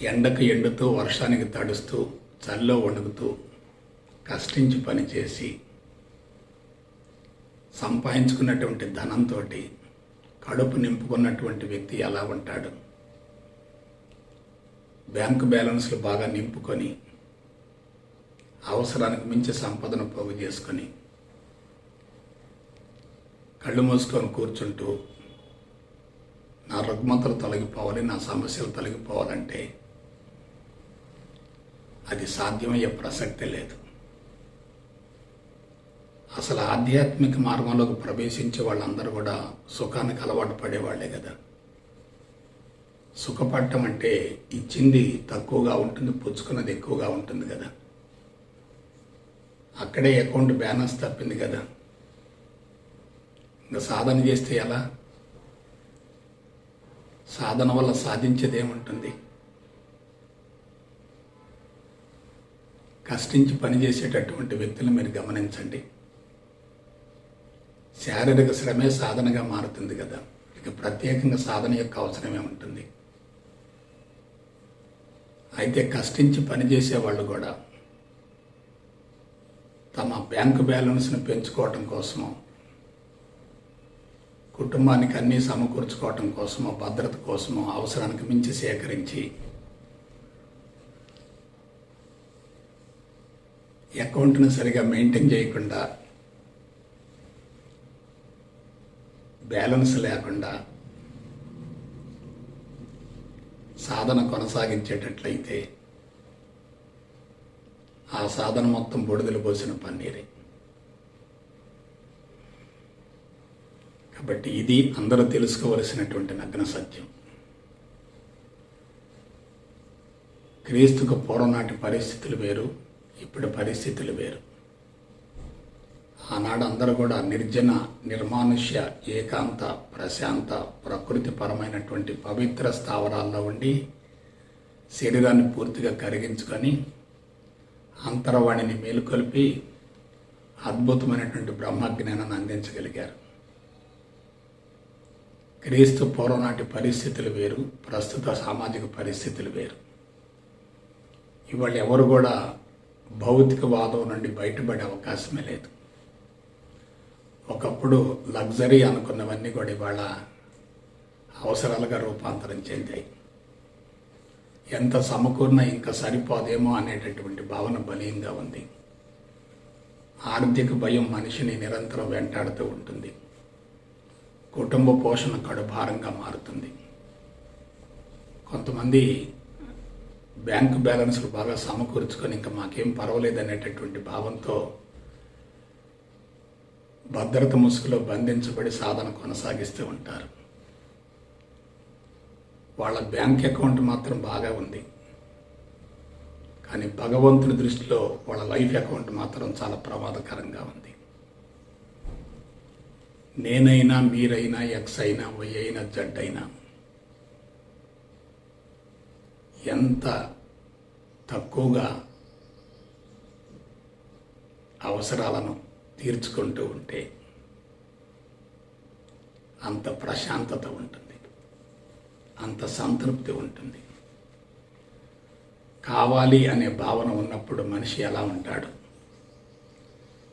Speaker 1: ఎండకు ఎండుతూ, వర్షానికి తడుస్తూ, చలిలో వణుకుతూ, కష్టించి పనిచేసి సంపాదించుకున్నటువంటి ధనంతో కడుపు నింపుకున్నటువంటి వ్యక్తి ఎలా ఉంటాడు? బ్యాంకు బ్యాలెన్స్లు బాగా నింపుకొని, అవసరానికి మించి సంపదను పోగు చేసుకొని, కళ్ళు మూసుకొని కూర్చుంటూ నా రుగ్మతలు తొలగిపోవాలి, నా సమస్యలు తొలగిపోవాలంటే అది సాధ్యమయ్యే ప్రసక్తే లేదు. అసలు ఆధ్యాత్మిక మార్గంలోకి ప్రవేశించే వాళ్ళందరూ కూడా సుఖానికి అలవాటు పడేవాళ్లే కదా. సుఖపడటం అంటే ఇచ్చింది తక్కువగా ఉంటుంది, పుచ్చుకున్నది ఎక్కువగా ఉంటుంది కదా. అక్కడే అకౌంట్ బ్యాలెన్స్ తప్పింది కదా. ఇంకా సాధన చేస్తే ఎలా? సాధన వల్ల సాధించేది ఏముంటుంది? కష్టించి పనిచేసేటటువంటి వ్యక్తులు మీరు గమనించండి. శారీరక శ్రమే సాధనగా మారుతుంది కదా. ఇక ప్రత్యేకంగా సాధన యొక్క అవసరమే ఉంటుంది. అయితే కష్టించి పనిచేసే వాళ్ళు కూడా తమ బ్యాంకు బ్యాలెన్స్ను పెంచుకోవటం కోసమో, కుటుంబానికి అన్నీ సమకూర్చుకోవటం కోసమో, భద్రత కోసమో అవసరానికి మించి సేకరించి అకౌంట్ను సరిగా మెయింటైన్ చేయకుండా, బ్యాలెన్స్ లేకుండా సాధన కొనసాగించేటట్లయితే ఆ సాధన మొత్తం బుడిదలు పోసిన పన్నీరే. కాబట్టి ఇది అందరూ తెలుసుకోవలసినటువంటి నగ్న సత్యం. క్రీస్తుకు పూర్వం నాటి పరిస్థితులు వేరు, ఇప్పుడు పరిస్థితులు వేరు. ఆనాడు అందరూ కూడా నిర్జన, నిర్మానుష్య, ఏకాంత, ప్రశాంత, ప్రకృతి పరమైనటువంటి పవిత్ర స్థావరాల్లో ఉండి శరీరాన్ని పూర్తిగా కరిగించుకొని అంతర్వాణిని మేలుకొల్పి అద్భుతమైనటువంటి బ్రహ్మజ్ఞానాన్ని అందించగలిగారు. క్రీస్తు పూర్వం నాటి పరిస్థితులు వేరు, ప్రస్తుత సామాజిక పరిస్థితులు వేరు. ఇవాళ ఎవరు కూడా భౌతికవాదం నుండి బయటపడే అవకాశమే లేదు. ఒకప్పుడు లగ్జరీ అనుకున్నవన్నీ కూడా ఇవాళ అవసరాలుగా రూపాంతరం చెందాయి. ఎంత సమకూర్ణ ఇంకా సరిపోదేమో అనేటటువంటి భావన బలీయంగా ఉంది. ఆర్థిక భయం మనిషిని నిరంతరం వెంటాడుతూ ఉంటుంది. కుటుంబ పోషణ కడుభారంగా మారుతుంది. కొంతమంది బ్యాంకు బ్యాలెన్స్లు బాగా సమకూర్చుకొని ఇంకా మాకేం పర్వాలేదు అనేటటువంటి భావంతో భద్రత ముసుగులో బంధించబడి సాధన కొనసాగిస్తూ ఉంటారు. వాళ్ళ బ్యాంక్ అకౌంట్ మాత్రం బాగా ఉంది, కానీ భగవంతుని దృష్టిలో వాళ్ళ లైఫ్ అకౌంట్ మాత్రం చాలా ప్రమాదకరంగా ఉంది. నేనైనా, మీరైనా, ఎక్స్ అయినా, వై అయినా, జడ్ అయినా ఎంత తక్కువగా అవసరాలను తీర్చుకుంటూ ఉంటే అంత ప్రశాంతత ఉంటుంది. అంత సంతృప్తి ఉంటుంది. కావాలి అనే భావన ఉన్నప్పుడు మనిషి ఎలా ఉంటాడు,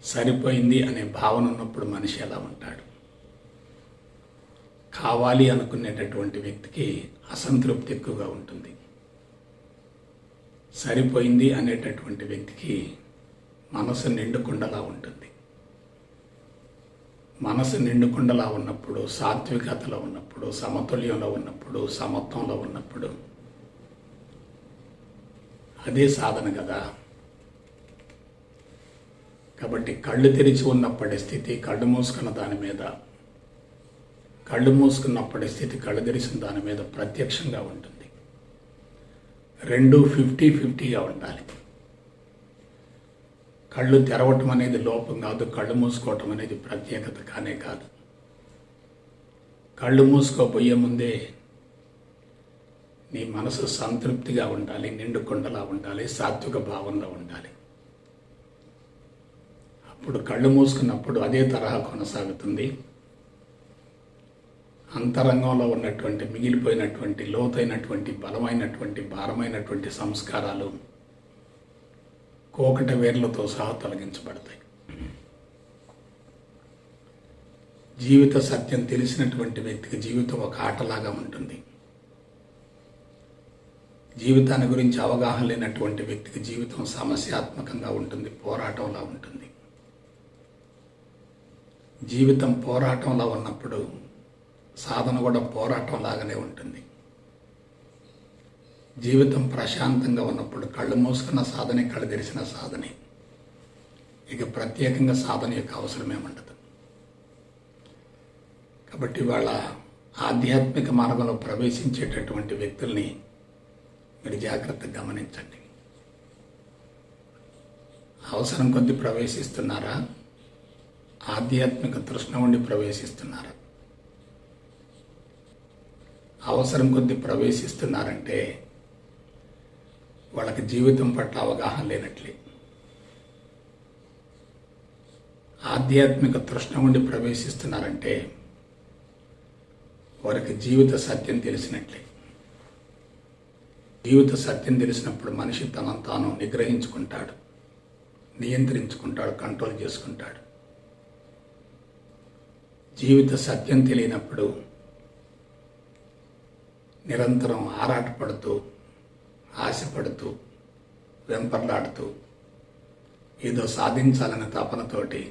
Speaker 1: సరిపోయింది అనే భావన ఉన్నప్పుడు మనిషి ఎలా ఉంటాడు. కావాలి అనుకునేటటువంటి వ్యక్తికి అసంతృప్తి ఎక్కువగా ఉంటుంది. సరిపోయింది అనేటటువంటి వ్యక్తికి మనసు నిండుకుండలా ఉంటుంది. మనసు నిండుకుండలా ఉన్నప్పుడు, సాత్వికతలో ఉన్నప్పుడు, సమతుల్యంలో ఉన్నప్పుడు, సమత్వంలో ఉన్నప్పుడు అదే సాధన కదా. కాబట్టి కళ్ళు తెరిచి ఉన్నప్పటి స్థితి కళ్ళు మూసుకున్న దాని మీద, కళ్ళు మూసుకున్నప్పటి స్థితి కళ్ళు తెరిచిన దాని మీద ప్రత్యక్షంగా ఉంటుంది. రెండు 50-50గా ఉండాలి. కళ్ళు తెరవటం అనేది లోపం కాదు, కళ్ళు మూసుకోవటం అనేది ప్రత్యేకత కానే కాదు. కళ్ళు మూసుకోబోయే ముందే నీ మనసు సంతృప్తిగా ఉండాలి, నిండుకొండలా ఉండాలి, సాత్విక భావంలో ఉండాలి. అప్పుడు కళ్ళు మూసుకున్నప్పుడు అదే తరహా కొనసాగుతుంది. అంతరంగంలో ఉన్నటువంటి మిగిలిపోయినటువంటి లోతైనటువంటి బలమైనటువంటి భారమైనటువంటి సంస్కారాలు కోకట వేర్లతో సహా తొలగించబడతాయి. జీవిత సత్యం తెలిసినటువంటి వ్యక్తికి జీవితం ఒక ఆటలాగా ఉంటుంది. జీవితాన్ని గురించి అవగాహన లేనటువంటి వ్యక్తికి జీవితం సమస్యాత్మకంగా ఉంటుంది, పోరాటంలా ఉంటుంది. జీవితం పోరాటంలా ఉన్నప్పుడు సాధన కూడా పోరాటం లాగానే ఉంటుంది. జీవితం ప్రశాంతంగా ఉన్నప్పుడు కళ్ళు మూసుకున్న సాధనే, కళ్ళు తెరిచిన సాధనే. ఇక ప్రత్యేకంగా సాధన యొక్క అవసరమే ఉండదు. కాబట్టి వాళ్ళ ఆధ్యాత్మిక మార్గంలో ప్రవేశించేటటువంటి వ్యక్తుల్ని మీరు జాగ్రత్తగా గమనించండి. అవసరం కొద్దీ ప్రవేశిస్తున్నారా, ఆధ్యాత్మిక తృష్ణ ఉండి ప్రవేశిస్తున్నారా? అవసరం కొద్దీ ప్రవేశిస్తున్నారంటే వాళ్ళకి జీవితం పట్ల అవగాహన లేనట్లే. ఆధ్యాత్మిక తృష్ణ ఉండి ప్రవేశిస్తున్నారంటే వారికి జీవిత సత్యం తెలిసినట్లే. జీవిత సత్యం తెలిసినప్పుడు మనిషి తనను తాను నిగ్రహించుకుంటాడు, నియంత్రించుకుంటాడు, కంట్రోల్ చేసుకుంటాడు. జీవిత సత్యం తెలియనప్పుడు నిరంతరం ఆరాటపడుతూ, ఆశపడుతూ, వెంపర్లాడుతూ, ఏదో సాధించాలనే తపనతోటి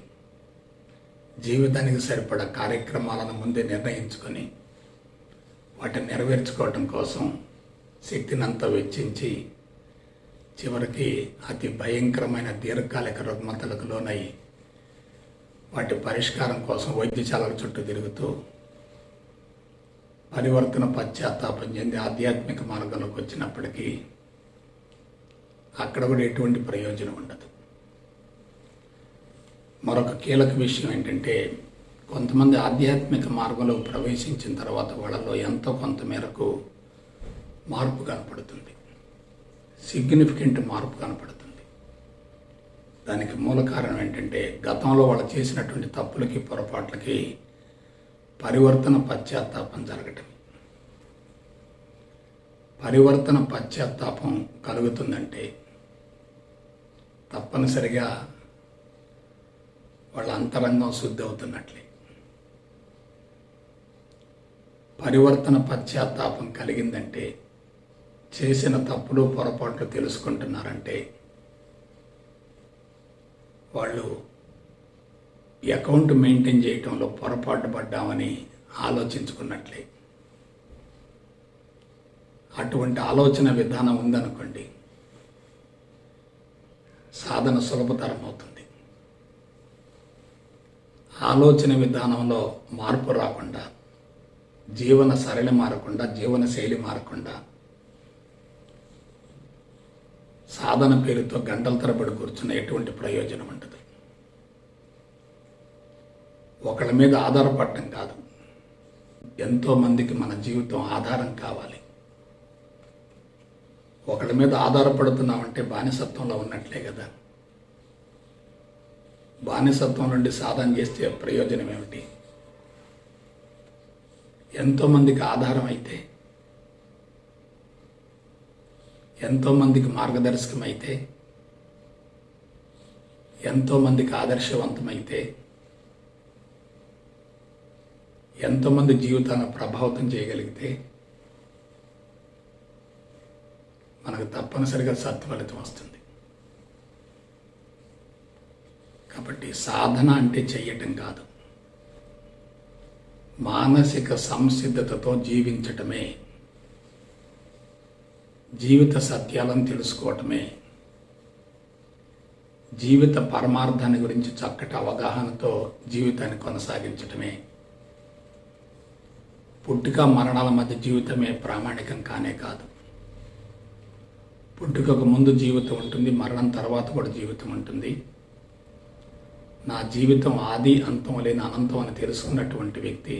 Speaker 1: జీవితానికి సరిపడా కార్యక్రమాలను ముందే నిర్ణయించుకొని వాటిని నెరవేర్చుకోవటం కోసం శక్తినంతా వెచ్చించి చివరికి అతి భయంకరమైన దీర్ఘకాలిక రుగ్మతలకు లోనై వాటి పరిష్కారం కోసం వైద్యశాలల చుట్టూ తిరుగుతూ పరివర్తన పశ్చాత్తాపం చెంది ఆధ్యాత్మిక మార్గంలోకి వచ్చినప్పటికీ అక్కడ కూడా ఎటువంటి ప్రయోజనం ఉండదు. మరొక కీలక విషయం ఏంటంటే, కొంతమంది ఆధ్యాత్మిక మార్గంలో ప్రవేశించిన తర్వాత వాళ్ళలో ఎంతో కొంత మేరకు మార్పు కనపడుతుంది, సిగ్నిఫికెంట్ మార్పు కనపడుతుంది. దానికి మూల కారణం ఏంటంటే, గతంలో వాళ్ళు చేసినటువంటి తప్పులకి, పొరపాట్లకి పరివర్తన పశ్చాత్తాపం జరగటం. పరివర్తన పశ్చాత్తాపం కలుగుతుందంటే తప్పనిసరిగా వాళ్ళ అంతరంగం శుద్ధి అవుతున్నట్లే. పరివర్తన పశ్చాత్తాపం కలిగిందంటే, చేసిన తప్పులు పొరపాట్లు తెలుసుకుంటున్నారంటే వాళ్ళు అకౌంట్ మెయింటైన్ చేయటంలో పొరపాటు పడ్డామని ఆలోచించుకున్నట్లే. అటువంటి ఆలోచన విధానం ఉందనుకోండి, సాధన సులభతరం అవుతుంది. ఆలోచన విధానంలో మార్పు రాకుండా, జీవన సరళి మారకుండా, జీవన శైలి మారకుండా సాధన పేరుతో గంటల తరబడి కూర్చున్న ఎటువంటి ప్రయోజనం ఉండదు. ఒకళ్ళ మీద ఆధారపడటం కాదు, ఎంతోమందికి మన జీవితం ఆధారం కావాలి. ఒకళ్ళ మీద ఆధారపడుతున్నామంటే బానిసత్వంలో ఉన్నట్లే కదా. బానిసత్వం నుండి సాధన చేస్తే ప్రయోజనం ఏమిటి? ఎంతోమందికి ఆధారం అయితే ఎంతోమందికి మార్గదర్శకమైతే, ఎంతోమందికి ఆదర్శవంతమైతే, ఎంతోమంది జీవితాలను ప్రభావితం చేయగలిగితే మనకు తప్పనిసరిగా సత్ఫలితం వస్తుంది. కాబట్టి సాధన అంటే చెయ్యటం కాదు, మానసిక సంసిద్ధతతో జీవించటమే, జీవిత సత్యాలను తెలుసుకోవటమే, జీవిత పరమార్థాన్ని గురించి చక్కటి అవగాహనతో జీవితాన్ని కొనసాగించటమే. పుట్టుక మరణాల మధ్య జీవితమే ప్రామాణికం కానే కాదు. పుట్టుకకు ముందు జీవితం ఉంటుంది, మరణం తర్వాత కూడా జీవితం ఉంటుంది. నా జీవితం ఆది అంతం లేని అనంతం అని తెలుసుకున్నటువంటి వ్యక్తి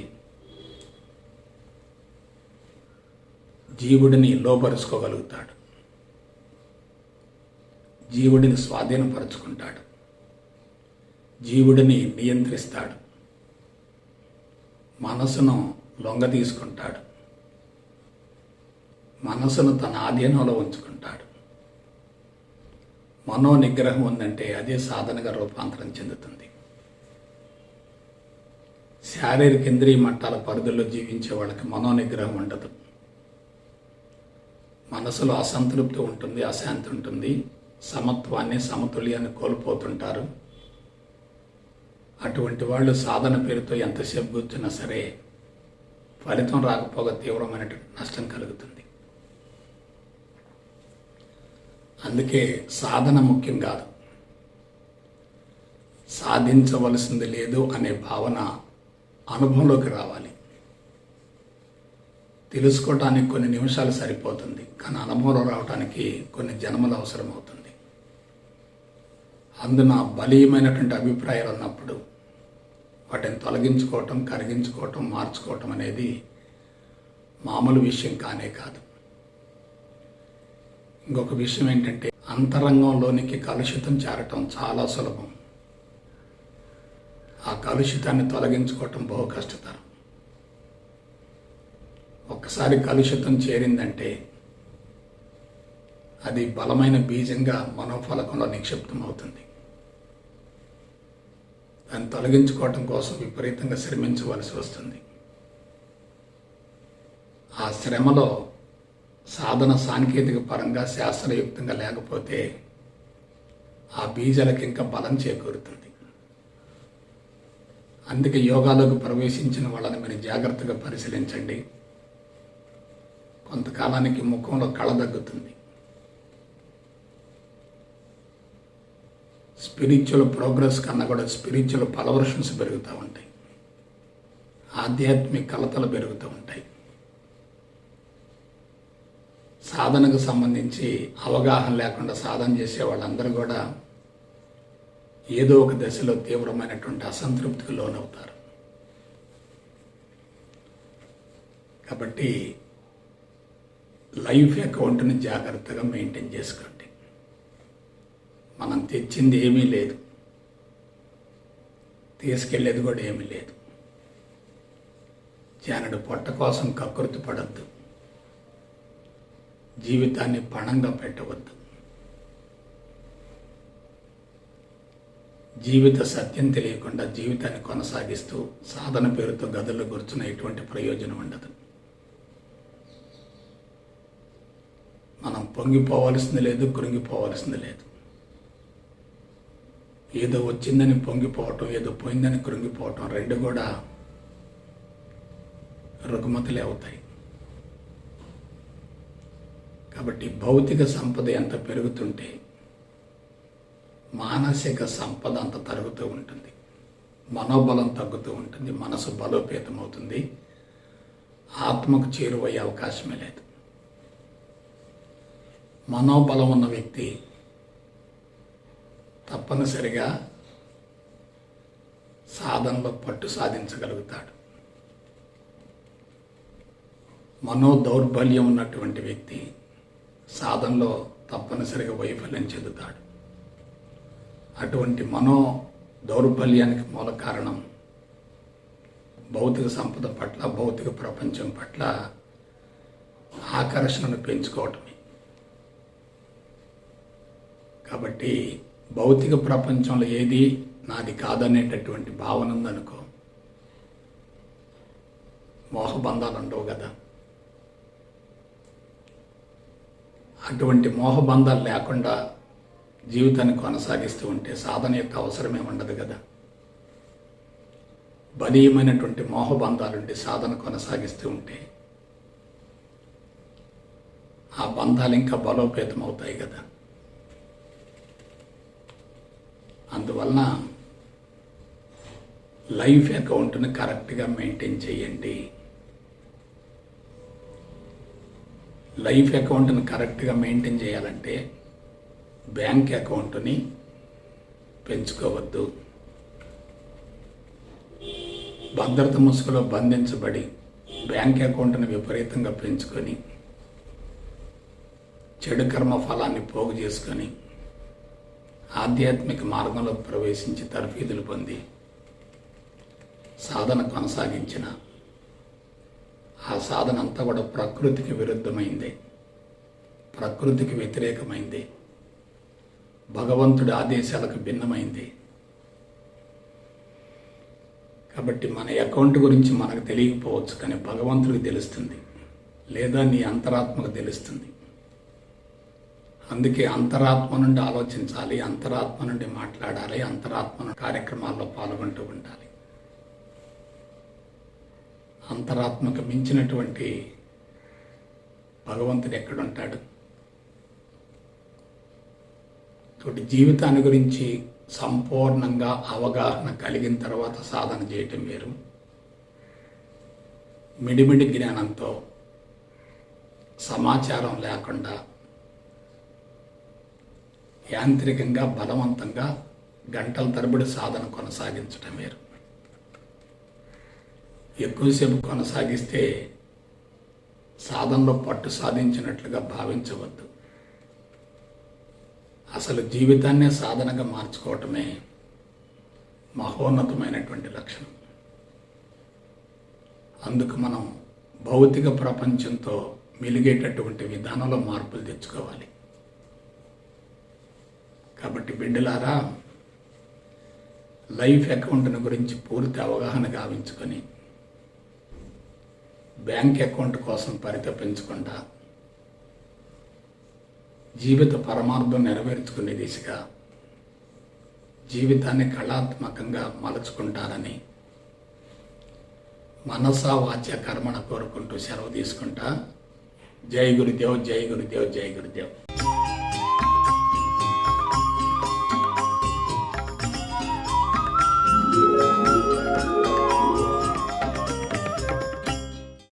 Speaker 1: జీవుడిని లోపరుచుకోగలుగుతాడు, జీవుడిని స్వాధీనపరుచుకుంటాడు, జీవుడిని నియంత్రిస్తాడు, మనసును లొంగ తీసుకుంటాడు, మనసును తన ఆధీనంలో ఉంచుకుంటాడు. మనో నిగ్రహం ఉందంటే అదే సాధనగా రూపాంతరం చెందుతుంది. శారీరక ఇంద్రియ మట్టాల పరిధుల్లో జీవించే వాళ్ళకి మనో నిగ్రహం ఉండదు. మనసులో అసంతృప్తి ఉంటుంది, అశాంతి ఉంటుంది, సమత్వాన్ని సమతుల్యాన్ని కోల్పోతుంటారు. అటువంటి వాళ్ళు సాధన పేరుతో ఎంతసేపు కూర్చున్నా సరే ఫలితం రాకపోగా తీవ్రమైనటువంటి నష్టం కలుగుతుంది. అందుకే సాధన ముఖ్యం కాదు, సాధించవలసింది లేదు అనే భావన అనుభవంలోకి రావాలి. తెలుసుకోవటానికి కొన్ని నిమిషాలు సరిపోతుంది, కానీ అనుభవంలో రావడానికి కొన్ని జన్మలు అవసరం అవుతుంది. అందున బలీయమైనటువంటి అభిప్రాయాలు ఉన్నప్పుడు వాటిని తొలగించుకోవటం, కరిగించుకోవటం, మార్చుకోవటం అనేది మామూలు విషయం కానే కాదు. ఇంకొక విషయం ఏంటంటే అంతరంగంలోనికి కలుషితం చేరటం చాలా సులభం, ఆ కలుషితాన్ని తొలగించుకోవటం బహు కష్టతరం. ఒక్కసారి కలుషితం చేరిందంటే అది బలమైన బీజంగా మనోఫలకంలో నిక్షిప్తం అవుతుంది. దాన్ని తొలగించుకోవటం కోసం విపరీతంగా శ్రమించవలసి వస్తుంది. ఆ శ్రమలో సాధన సాంకేతిక పరంగా శాస్త్రయుక్తంగా లేకపోతే ఆ బీజాలకు ఇంకా బలం చేకూరుతుంది. అందుకే యోగాలోకి ప్రవేశించిన వాళ్ళని మీరు జాగ్రత్తగా పరిశీలించండి. కొంతకాలానికి ముఖంలో కళ తగ్గుతుంది. స్పిరిచువల్ ప్రోగ్రెస్ కన్నా కూడా స్పిరిచువల్ పలవర్షన్స్ పెరుగుతూ ఉంటాయి, ఆధ్యాత్మిక కలతలు పెరుగుతూ ఉంటాయి. సాధనకు సంబంధించి అవగాహన లేకుండా సాధన చేసే వాళ్ళందరూ కూడా ఏదో ఒక దశలో తీవ్రమైనటువంటి అసంతృప్తికి లోనవుతారు. కాబట్టి లైఫ్ అకౌంట్ని జాగ్రత్తగా మెయింటైన్ చేసుకోండి. మనం తెచ్చింది ఏమీ లేదు, తీసుకెళ్లేది కూడా ఏమీ లేదు. జానడు పొట్ట కోసం కకృతి పడద్దు, జీవితాన్ని పణంగా పెట్టవద్దు. జీవిత సత్యం తెలియకుండా జీవితాన్ని కొనసాగిస్తూ సాధన పేరుతో గదుల్లో కూర్చున్న ఎటువంటి ప్రయోజనం ఉండదు. మనం పొంగిపోవలసింది లేదు, కృంగిపోవలసింది లేదు. ఏదో వచ్చిందని పొంగిపోవటం, ఏదో పోయిందని కృంగిపోవటం రెండు కూడా రుగ్మతులే అవుతాయి. కాబట్టి భౌతిక సంపద ఎంత పెరుగుతుంటే మానసిక సంపద అంత తరుగుతూ ఉంటుంది, మనోబలం తగ్గుతూ ఉంటుంది, మనసు బలోపేతం అవుతుంది, ఆత్మకు చేరువయ్యే అవకాశమే లేదు. మనోబలం ఉన్న వ్యక్తి తప్పనిసరిగా సాధనలో పట్టు సాధించగలుగుతాడు. మనో దౌర్బల్యం ఉన్నటువంటి వ్యక్తి సాధనలో తప్పనిసరిగా వైఫల్యం చెందుతాడు. అటువంటి మనో దౌర్బల్యానికి మూల కారణం భౌతిక సంపద పట్ల, భౌతిక ప్రపంచం పట్ల ఆకర్షణను పెంచుకోవటమే. కాబట్టి భౌతిక ప్రపంచంలో ఏది నాది కాదనేటటువంటి భావన ఉందనుకో, మోహబంధాలు ఉండవు కదా. అటువంటి మోహబంధాలు లేకుండా జీవితాన్ని కొనసాగిస్తూ ఉంటే సాధన యొక్క అవసరమే ఉండదు కదా. బలీయమైనటువంటి మోహబంధాలుండి సాధన కొనసాగిస్తూ ఉంటే ఆ బంధాలు ఇంకా బలోపేతం అవుతాయి కదా. అందువలన లైఫ్ అకౌంట్ని కరెక్ట్గా మెయింటైన్ చేయండి. లైఫ్ అకౌంట్ని కరెక్ట్గా మెయింటైన్ చేయాలంటే బ్యాంక్ అకౌంట్ని పెంచుకోవద్దు. భద్రత ముసుగులో బంధించబడి బ్యాంక్ అకౌంట్ని విపరీతంగా పెంచుకొని చెడు కర్మ ఫలాన్ని పోగు చేసుకొని ఆధ్యాత్మిక మార్గంలో ప్రవేశించి తర్ఫీదులు పొంది సాధన కొనసాగించిన ఆ సాధన అంతా కూడా ప్రకృతికి విరుద్ధమైంది, ప్రకృతికి వ్యతిరేకమైంది, భగవంతుడి ఆదేశాలకు భిన్నమైంది. కాబట్టి మన అకౌంట్ గురించి మనకు తెలియకపోవచ్చు, కానీ భగవంతుడికి తెలుస్తుంది, లేదా నీ అంతరాత్మకు తెలుస్తుంది. అందుకే అంతరాత్మ నుండి ఆలోచించాలి, అంతరాత్మ నుండి మాట్లాడాలి, అంతరాత్మ కార్యక్రమాల్లో పాల్గొంటూ ఉండాలి. అంతరాత్మకు మించినటువంటి భగవంతుడు ఎక్కడుంటాడు? కాబట్టి జీవితాన్ని గురించి సంపూర్ణంగా అవగాహన కలిగిన తర్వాత సాధన చేయటం వేరు. మిడిమిడి జ్ఞానంతో సమాచారం లేకుండా యాంత్రికంగా బలవంతంగా గంటల తరబడి సాధన కొనసాగించటం వేరు. ఎక్కువసేపు కొనసాగిస్తే సాధనలో పట్టు సాధించినట్లుగా భావించవద్దు. అసలు జీవితాన్నే సాధనగా మార్చుకోవటమే మహోన్నతమైనటువంటి లక్షణం. అందుకు మనం భౌతిక ప్రపంచంతో మెలిగేటటువంటి విధానంలో మార్పులు తెచ్చుకోవాలి. కాబట్టి బిడ్డలారా, లైఫ్ అకౌంట్ని గురించి పూర్తి అవగాహన గావించుకొని బ్యాంక్ అకౌంట్ కోసం పరితపించకుండా జీవిత పరమార్థం నెరవేర్చుకునే దిశగా జీవితాన్ని కళాత్మకంగా మలుచుకుంటారని మనసా వాచ్య కర్మణ కోరుకుంటూ సెలవు తీసుకుంటా. జై గురుదేవ్, జై గురుదేవ్, జై గురుదేవ్.